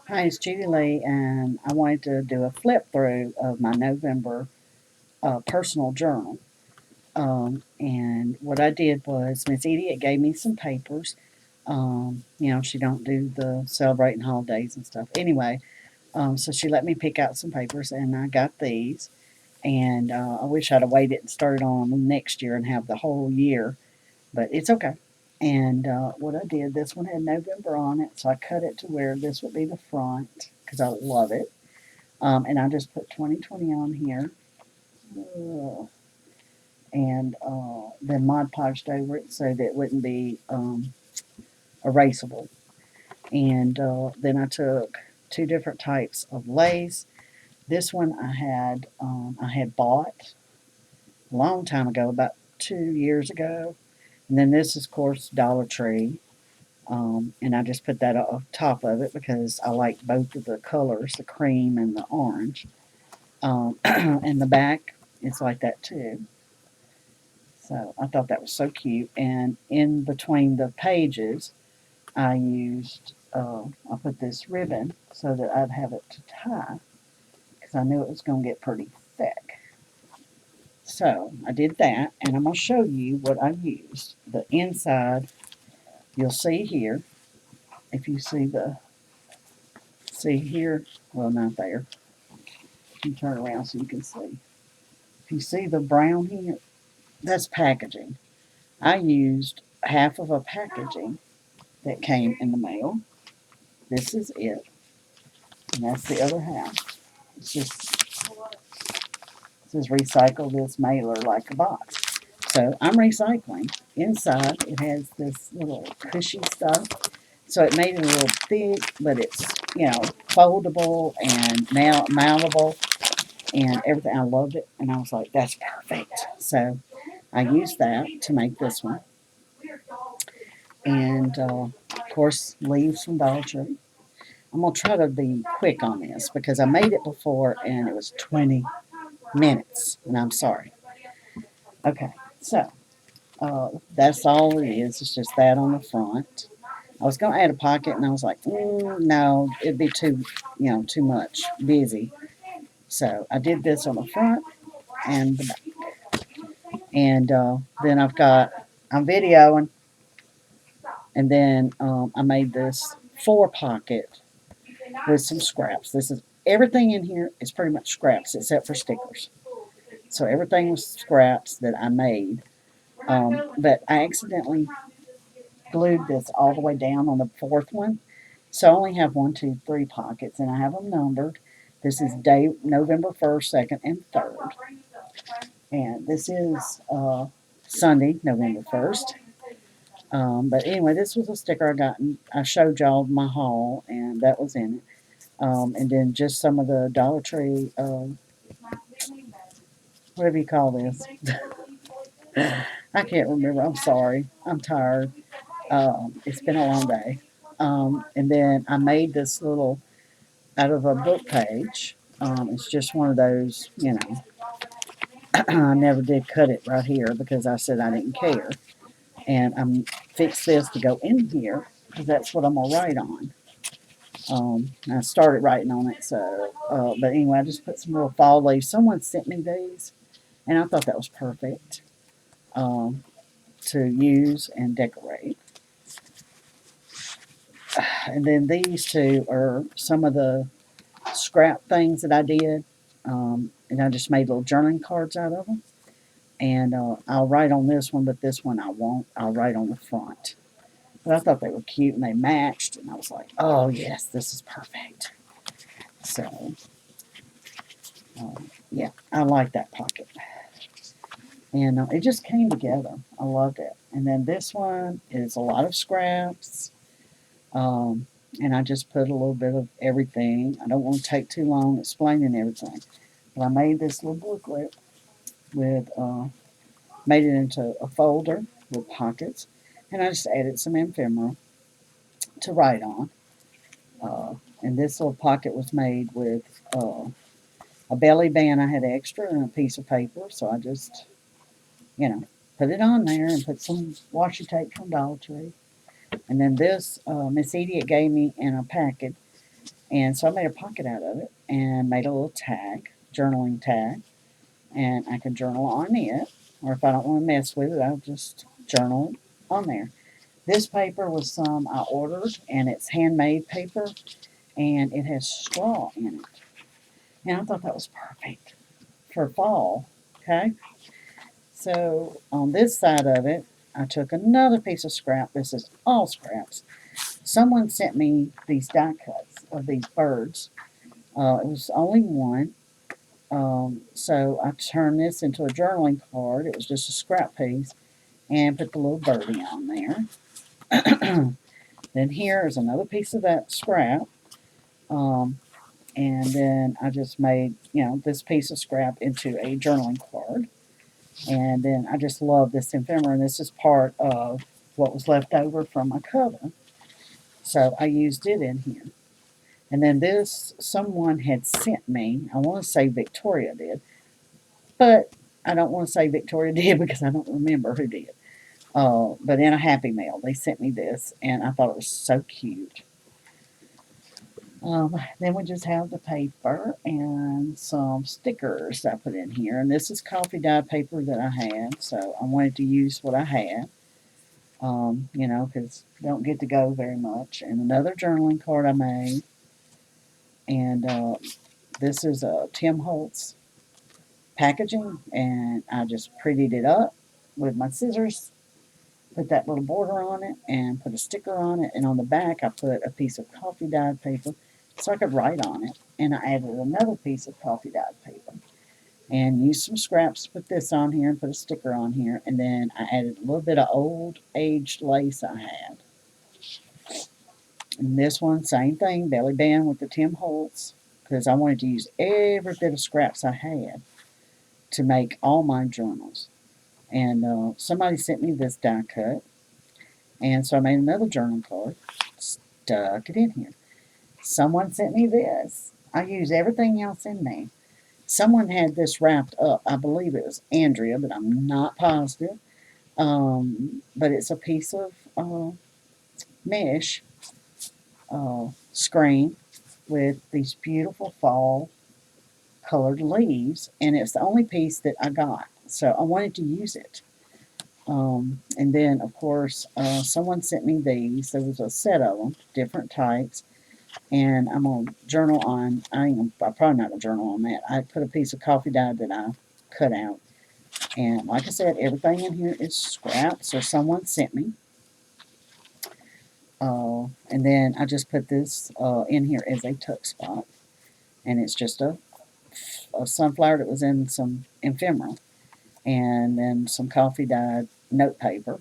Hi, it's Judy Lee, and I wanted to do a flip through of my November personal journal. And what I did was Miss Idiot gave me some papers. She don't do the celebrating holidays and stuff. Anyway, so she let me pick out some papers, and I got these. And I wish I'd have waited and started on them next year and have the whole year, but it's okay. And what I did, this one had November on it, so I cut it to where this would be the front because I love it. And I just put 2020 on here. And then Mod Podged over it so that it wouldn't be erasable. And then I took two different types of lace. This one I had bought a long time ago, about 2 years ago. And then this is, of course, Dollar Tree. And I just put that on top of it because I like both of the colors, the cream and the orange. And the back, it's like that too. So I thought that was so cute. And in between the pages, I put this ribbon so that I'd have it to tie because I knew it was going to get pretty thick. So I did that, and I'm going to show you what I used. The inside, you'll see here. If you see here, well, not there. You turn around so you can see. If you see the brown here, that's packaging. I used half of a packaging that came in the mail. This is it, and that's the other half. It's just it says recycle this mailer like a box. So I'm recycling. Inside it has this little cushy stuff. So it made it a little thick, but it's foldable and mountable and everything. I loved it, and I was like, that's perfect. So I used that to make this one, and of course leaves from Dollar Tree. I'm gonna try to be quick on this because I made it before and it was 20 minutes, and I'm sorry. Okay, so that's all it is. It's just that on the front. I was gonna add a pocket, and I was like, no, it'd be too much, busy. So I did this on the front and the back, and then I'm videoing, and then I made this four pocket with some scraps. This is everything in here is pretty much scraps except for stickers. So everything was scraps that I made. But I accidentally glued this all the way down on the fourth one. So I only have one, two, three pockets, and I have them numbered. This is day November 1st, 2nd, and 3rd. And this is Sunday, November 1st. But anyway, this was a sticker I got, and I showed y'all my haul, and that was in it. And then just some of the Dollar Tree, whatever you call this. I can't remember. I'm sorry. I'm tired. It's been a long day. And then I made this little out of a book page. It's just one of those, I never did cut it right here because I said I didn't care. And I'm fixed this to go in here because that's what I'm going to write on. I started writing on it, but anyway, I just put some little fall leaves. Someone sent me these, and I thought that was perfect um, to use and decorate. And then these two are some of the scrap things that I did, and I just made little journaling cards out of them. And I'll write on this one, but this one I won't. I'll write on the front. But I thought they were cute and they matched, and I was like, oh yes, this is perfect. So yeah, I like that pocket. And it just came together. I loved it. And then this one is a lot of scraps. Um, and I just put a little bit of everything. I don't want to take too long explaining everything. But I made this little booklet with, made it into a folder with pockets. And I just added some ephemera to write on. Uh, and this little pocket was made with a belly band I had extra and a piece of paper. So I just, you know, put it on there and put some washi tape from Dollar Tree. And then this Miss Idiot gave me in a packet And so I made a pocket out of it and made a little tag, journaling tag, and I can journal on it. Or if I don't want to mess with it, I'll just journal on there. This paper was some I ordered, and it's handmade paper, and it has straw in it. And I thought that was perfect for fall. Okay, so on this side of it, I took another piece of scrap. This is all scraps. Someone sent me these die cuts of these birds. It was only one. So I turned this into a journaling card. It was just a scrap piece and put the little birdie on there. Then here is another piece of that scrap. Um, and then I just made, this piece of scrap into a journaling card. And then I just love this ephemera, and this is part of what was left over from my cover. So I used it in here. And then this, someone had sent me, I want to say Victoria did, but I don't want to say Victoria did because I don't remember who did. But in a Happy Mail, they sent me this, and I thought it was so cute. Then we just have the paper and some stickers I put in here. And this is coffee dyed paper that I had, so I wanted to use what I had, because I don't get to go very much. And another journaling card I made. And this is a Tim Holtz packaging, and I just prettied it up with my scissors, put that little border on it, and put a sticker on it. And on the back, I put a piece of coffee dyed paper so I could write on it. And I added another piece of coffee dyed paper and used some scraps to put this on here and put a sticker on here. And then I added a little bit of old aged lace I had. And this one, same thing, belly band with the Tim Holtz, because I wanted to use every bit of scraps I had to make all my journals. And somebody sent me this die cut, and so I made another journal card, stuck it in here. Someone sent me this. I use everything else in me. Someone had this wrapped up. I believe it was Andrea, but I'm not positive. But it's a piece of mesh screen with these beautiful fall colored leaves, and it's the only piece that I got. So I wanted to use it. And then, of course, someone sent me these. There was a set of them, different types. And I'm going to journal on, I'm probably not going to journal on that. I put a piece of coffee dye that I cut out. And like I said, everything in here is scraps or someone sent me. And then I just put this in here as a tuck spot. And it's just a sunflower that was in some ephemera. And then some coffee dyed note paper.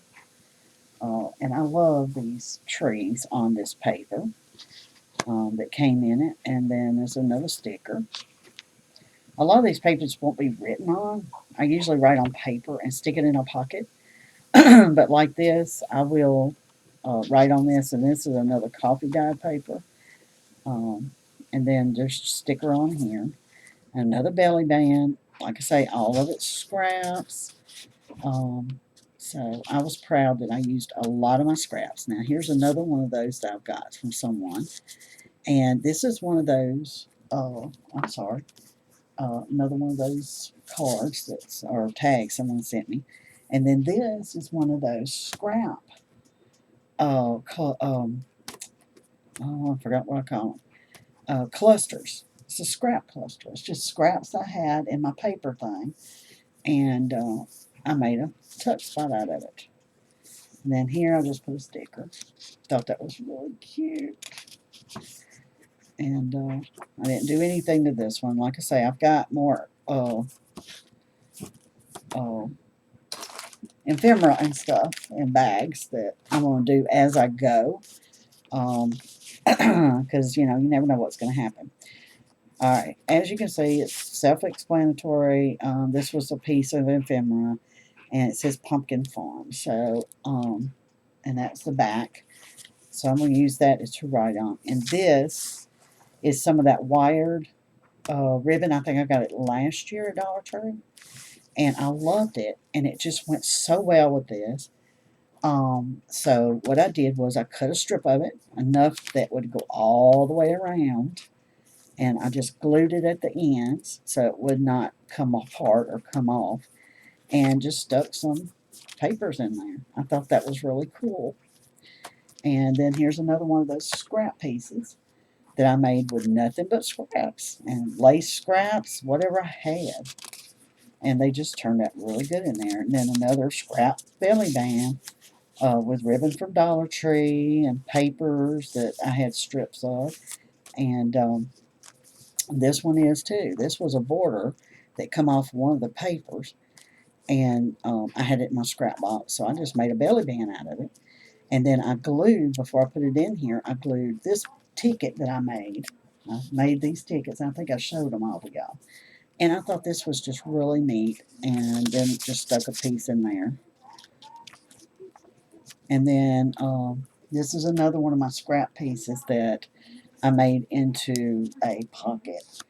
And I love these trees on this paper that came in it. And then there's another sticker. A lot of these pages won't be written on. I usually write on paper and stick it in a pocket. But like this, I will write on this. And this is another coffee dyed paper. And then there's a sticker on here. Another belly band. Like I say, all of it's scraps. So I was proud that I used a lot of my scraps. Now here's another one of those that I've got from someone. And this is one of those, I'm sorry, another one of those cards or tags someone sent me. And then this is one of those scrap, oh, I forgot what I call them, clusters. It's a scrap cluster. It's just scraps I had in my paper thing. And I made a tuck spot out of it. And then here I just put a sticker. Thought that was really cute. And I didn't do anything to this one. Like I say, I've got more ephemera and stuff in bags that I'm going to do as I go. Because, you never know what's going to happen. All right, as you can see, it's self-explanatory. This was a piece of ephemera, and it says Pumpkin Farm. So, and that's the back. So I'm going to use that to write on. And this is some of that wired ribbon. I think I got it last year at Dollar Tree. And I loved it. And it just went so well with this. So what I did was I cut a strip of it, enough that would go all the way around, and I just glued it at the ends so it would not come apart or come off, and just stuck some papers in there. I thought that was really cool. And then here's another one of those scrap pieces that I made with nothing but scraps and lace scraps, whatever I had. And they just turned out really good in there. And then another scrap belly band with ribbon from Dollar Tree and papers that I had strips of. And this one is too. This was a border that come off one of the papers. And I had it in my scrap box. So I just made a belly band out of it. And then I glued, before I put it in here, I glued this ticket that I made. I made these tickets. I think I showed them all to y'all. And I thought this was just really neat. And then just stuck a piece in there. And then this is another one of my scrap pieces that I made into a pocket.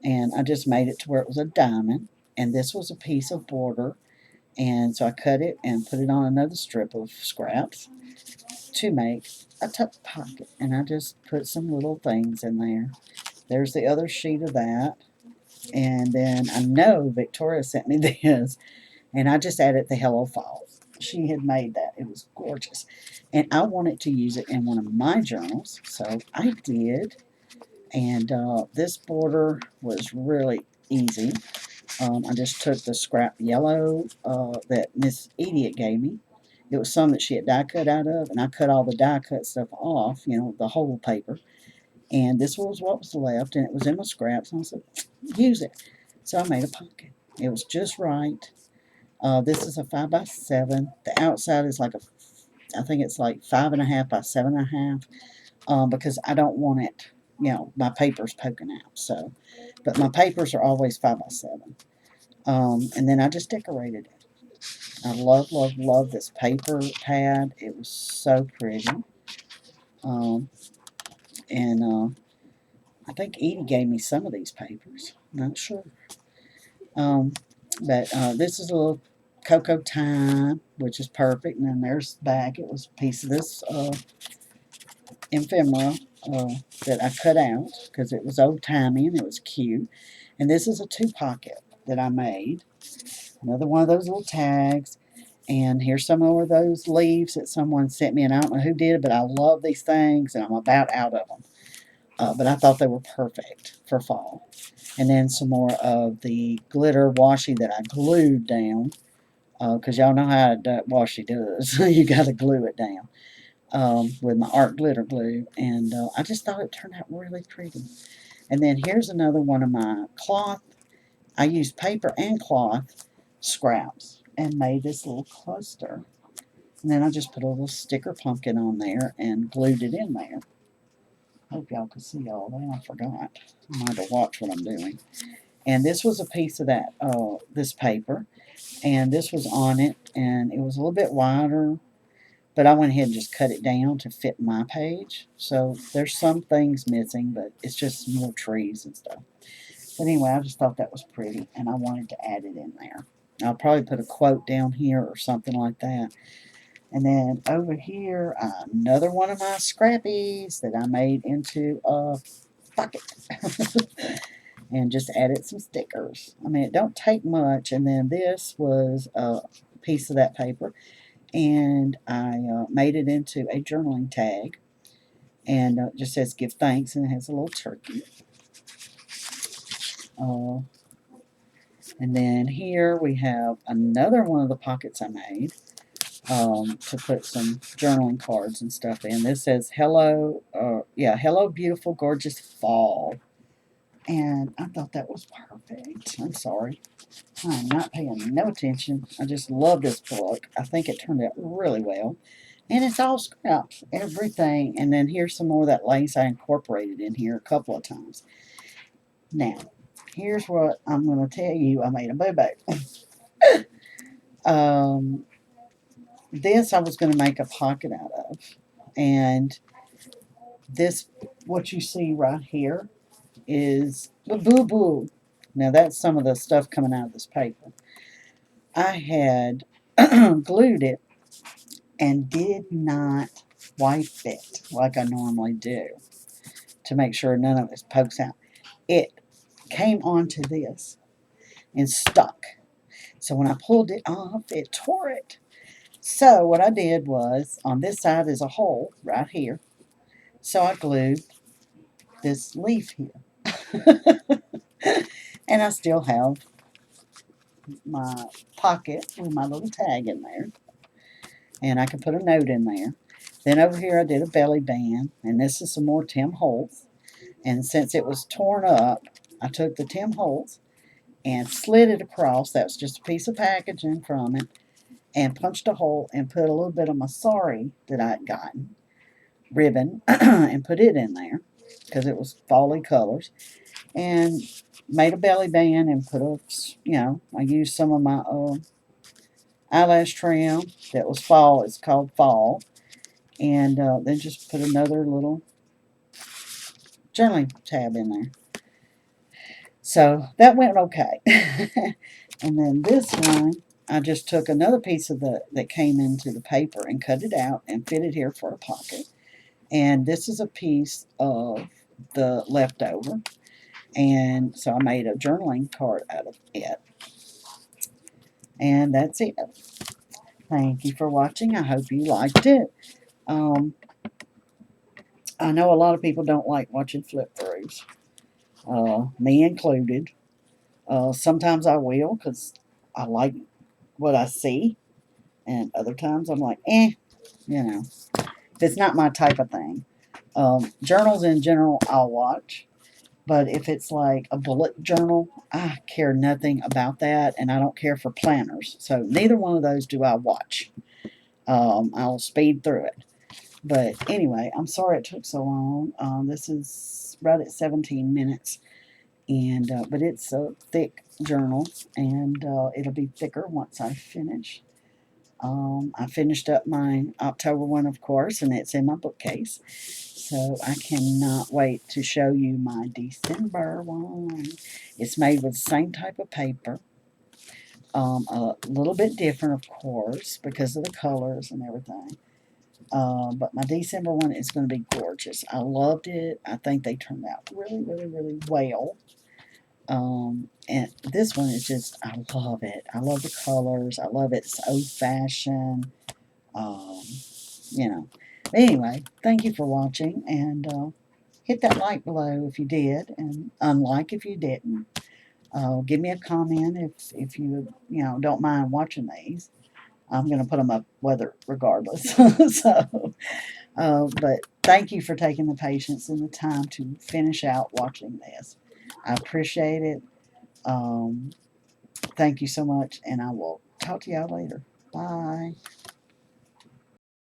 And I just made it to where it was a diamond. And this was a piece of border. And so I cut it and put it on another strip of scraps to make a tuck pocket. And I just put some little things in there. There's the other sheet of that. And then I know Victoria sent me this, and I just added the Hello Fall. She had made that. It was gorgeous. And I wanted to use it in one of my journals, so I did. And this border was really easy. I just took the scrap yellow that Miss Idiot gave me. It was some that she had die cut out of, and I cut all the die cut stuff off, the whole paper. And this was what was left, and it was in my scraps, and I said, use it. So I made a pocket. It was just right. This is a 5 by 7. The outside is like I think it's like 5.5 by 7.5, because I don't want it, my papers poking out. So, but my papers are always 5 by 7. And then I just decorated it. I love, love, love this paper pad. It was so pretty. Um, and I think Edie gave me some of these papers. Not sure. But this is a little Cocoa Time, which is perfect. And then there's the back. It was a piece of this ephemera that I cut out because it was old-timey and it was cute. And this is a 2-pocket that I made. Another one of those little tags. And here's some more of those leaves that someone sent me, and I don't know who did it, but I love these things, and I'm about out of them. But I thought they were perfect for fall. And then some more of the glitter washi that I glued down, because y'all know how washi does. You got to glue it down with my art glitter glue. And I just thought it turned out really pretty. And then here's another one of my cloth. I used paper and cloth scraps and made this little cluster. And then I just put a little sticker pumpkin on there and glued it in there. Hope y'all can see all that. I forgot. I might have to watch what I'm doing. And this was a piece of that, this paper. And this was on it. And it was a little bit wider. But I went ahead and just cut it down to fit my page. So there's some things missing, but it's just more trees and stuff. But anyway, I just thought that was pretty. And I wanted to add it in there. I'll probably put a quote down here or something like that. And then over here, another one of my scrappies that I made into a pocket. And just added some stickers. I mean, it don't take much. And then this was a piece of that paper. And I made it into a journaling tag. And it just says give thanks, and it has a little turkey. And then here we have another one of the pockets I made. To put some journaling cards and stuff in. This says hello, hello beautiful, gorgeous fall. And I thought that was perfect. I'm sorry. I'm not paying no attention. I just love this book. I think it turned out really well. And it's all scraps, everything. And then here's some more of that lace I incorporated in here a couple of times. Now, here's what I'm going to tell you. I made a boo-boo. This I was going to make a pocket out of. And this, what you see right here, is the boo-boo. Now that's some of the stuff coming out of this paper. I had glued it and did not wipe it like I normally do to make sure none of it pokes out. It came onto this and stuck. So when I pulled it off, it tore it. So what I did was, on this side is a hole right here. So I glued this leaf here. And I still have my pocket with my little tag in there. And I can put a note in there. Then over here I did a belly band. And this is some more Tim Holtz. And since it was torn up, I took the Tim Holtz and slid it across. That was just a piece of packaging from it. And punched a hole and put a little bit of my sari that I'd gotten, ribbon, and put it in there because it was fally colors. And made a belly band and put a, I used some of my eyelash trim that was fall. It's called fall. And then just put another little journaling tab in there. So that went okay. And then this one, I just took another piece of that came into the paper and cut it out and fit it here for a pocket. And this is a piece of the leftover. And so I made a journaling card out of it. And that's it. Thank you for watching. I hope you liked it. I know a lot of people don't like watching flip throughs, me included. Sometimes I will because I like what I see, and other times I'm like, if it's not my type of thing. Journals in general, I'll watch, but if it's like a bullet journal, I care nothing about that, and I don't care for planners. So neither one of those do I watch. I'll speed through it. But anyway, I'm sorry it took so long. This is right at 17 minutes. And but it's a thick journal, and it'll be thicker once I finish. I finished up my October one, of course, and it's in my bookcase. So I cannot wait to show you my December one. It's made with the same type of paper. A little bit different, of course, because of the colors and everything. But my December one is going to be gorgeous. I loved it. I think they turned out really, really, really well. And this one is just, I love it. I love the colors. I love it. It's old-fashioned. Um, you know. But anyway, thank you for watching, and hit that like below if you did, and unlike if you didn't. Give me a comment if you don't mind watching these. I'm going to put them up whether regardless. So, but thank you for taking the patience and the time to finish out watching this. I appreciate it. Thank you so much, and I will talk to y'all later. Bye.